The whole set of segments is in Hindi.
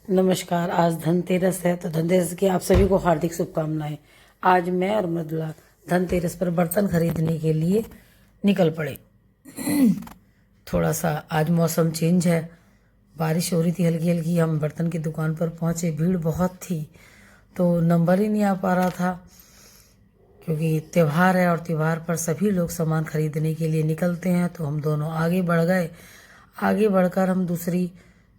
नमस्कार। आज धनतेरस है तो धनतेरस की आप सभी को हार्दिक शुभकामनाएं। आज मैं और मृदुला धनतेरस पर बर्तन खरीदने के लिए निकल पड़े। थोड़ा सा आज मौसम चेंज है, बारिश हो रही थी हल्की हल्की। हम बर्तन की दुकान पर पहुंचे, भीड़ बहुत थी तो नंबर ही नहीं आ पा रहा था, क्योंकि त्यौहार है और त्यौहार पर सभी लोग सामान खरीदने के लिए निकलते हैं। तो हम दोनों आगे बढ़ गए। आगे बढ़कर हम दूसरी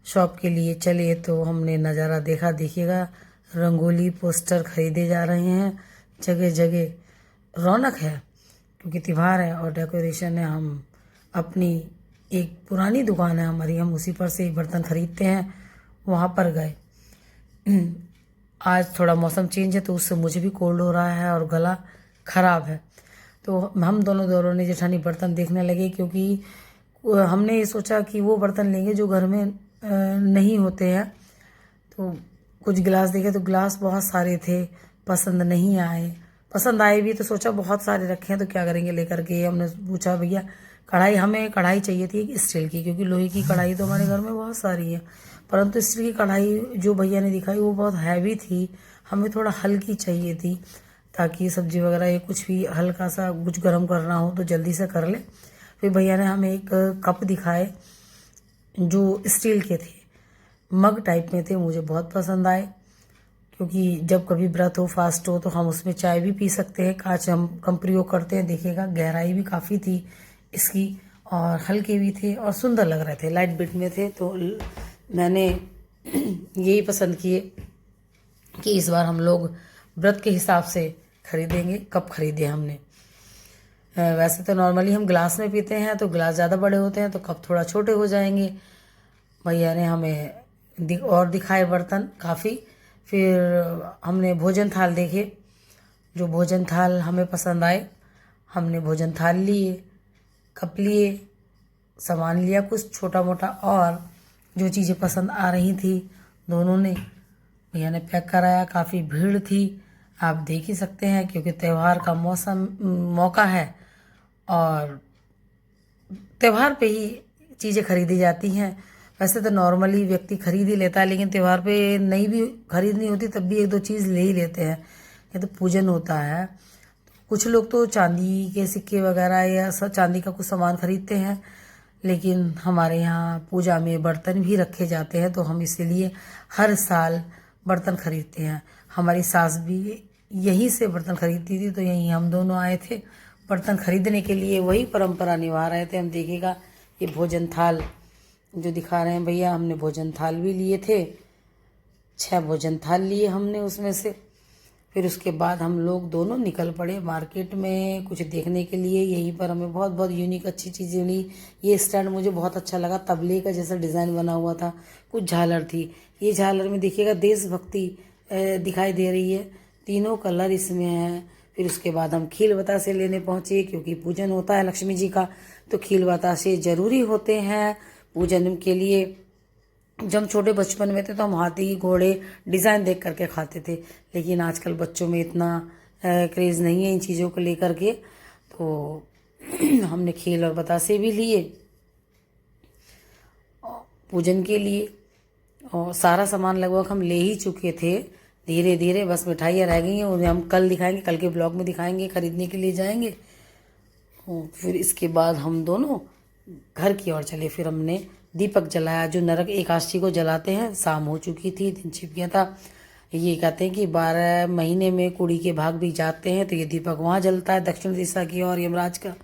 शॉप के लिए चले तो हमने नज़ारा देखा। देखिएगा, रंगोली पोस्टर खरीदे जा रहे हैं, जगह जगह रौनक है क्योंकि त्यौहार है और डेकोरेशन है। हम अपनी एक पुरानी दुकान है हमारी, हम उसी पर से बर्तन खरीदते हैं, वहाँ पर गए। आज थोड़ा मौसम चेंज है तो उससे मुझे भी कोल्ड हो रहा है और गला खराब है। तो हम दोनों ने जेठानी बर्तन देखने लगे, क्योंकि हमने ये सोचा कि वो बर्तन लेंगे जो घर में नहीं होते हैं। तो कुछ गिलास देखे तो गिलास बहुत सारे थे, पसंद नहीं आए। पसंद आए भी तो सोचा बहुत सारे रखे हैं तो क्या करेंगे लेकर के। हमने पूछा भैया कढ़ाई, हमें कढ़ाई चाहिए थी स्टील की, क्योंकि लोहे की कढ़ाई तो हमारे घर में बहुत सारी है, परंतु स्टील की कढ़ाई जो भैया ने दिखाई वो बहुत हैवी थी। हमें थोड़ा हल्की चाहिए थी ताकि सब्जी वगैरह या कुछ भी हल्का सा कुछ गर्म करना हो तो जल्दी से कर ले। फिर भैया ने हमें एक कप दिखाए जो स्टील के थे, मग टाइप में थे, मुझे बहुत पसंद आए, क्योंकि जब कभी व्रत हो फास्ट हो तो हम उसमें चाय भी पी सकते हैं। कांच हम कम प्रयोग करते हैं। देखिएगा गहराई भी काफ़ी थी इसकी और हल्के भी थे और सुंदर लग रहे थे, लाइट वेट में थे। तो मैंने यही पसंद किए कि इस बार हम लोग व्रत के हिसाब से खरीदेंगे। कप खरीदे हमने। वैसे तो नॉर्मली हम ग्लास में पीते हैं तो ग्लास ज़्यादा बड़े होते हैं तो कप थोड़ा छोटे हो जाएंगे। भैया ने हमें और दिखाए बर्तन काफ़ी। फिर हमने भोजन थाल देखे, जो भोजन थाल हमें पसंद आए। हमने भोजन थाल लिए, कप लिए, सामान लिया कुछ छोटा मोटा, और जो चीज़ें पसंद आ रही थी दोनों ने भैया ने पैक कराया। काफ़ी भीड़ थी, आप देख ही सकते हैं, क्योंकि त्यौहार का मौका है और त्यौहार पे ही चीज़ें खरीदी जाती हैं। वैसे तो नॉर्मली व्यक्ति खरीद ही लेता है, लेकिन त्यौहार पे नहीं भी खरीदनी होती तब भी एक दो चीज़ ले ही लेते हैं। ये तो पूजन होता है, कुछ लोग तो चांदी के सिक्के वगैरह या सब चांदी का कुछ सामान खरीदते हैं, लेकिन हमारे यहाँ पूजा में बर्तन भी रखे जाते हैं तो हम इसीलिए हर साल बर्तन खरीदते हैं। हमारी सास भी यहीं से बर्तन खरीदती थी तो यहीं हम दोनों आए थे बर्तन खरीदने के लिए, वही परंपरा निभा रहे थे हम। देखिएगा ये भोजन थाल जो दिखा रहे हैं भैया, हमने भोजन थाल भी लिए थे, 6 भोजन थाल लिए हमने उसमें से। फिर उसके बाद हम लोग दोनों निकल पड़े मार्केट में कुछ देखने के लिए। यहीं पर हमें बहुत बहुत यूनिक अच्छी चीज़ें मिली। ये स्टैंड मुझे बहुत अच्छा लगा, तबले का जैसा डिज़ाइन बना हुआ था, कुछ झालर थी। ये झालर में देखिएगा देशभक्ति दिखाई दे रही है, तीनों कलर इसमें हैं। फिर उसके बाद हम खील बतासे लेने पहुँचे, क्योंकि पूजन होता है लक्ष्मी जी का, तो खील बतासे ज़रूरी होते हैं पूजन के लिए। जब हम छोटे बचपन में थे तो हम हाथी घोड़े डिज़ाइन देख करके खाते थे, लेकिन आजकल बच्चों में इतना क्रेज़ नहीं है इन चीज़ों को लेकर के। तो हमने खील और बतासे भी लिए पूजन के लिए, और सारा सामान लगभग हम ले ही चुके थे। धीरे धीरे बस मिठाइयाँ रह गई हैं, उन्हें हम कल दिखाएंगे, कल के ब्लॉग में दिखाएंगे, खरीदने के लिए जाएंगे। फिर इसके बाद हम दोनों घर की ओर चले। फिर हमने दीपक जलाया, जो नरक एकादशी को जलाते हैं। शाम हो चुकी थी, दिन छिप गया था। ये कहते हैं कि 12 महीने में कुड़ी के भाग भी जाते हैं तो ये दीपक वहाँ जलता है दक्षिण दिशा की ओर, यमराज का।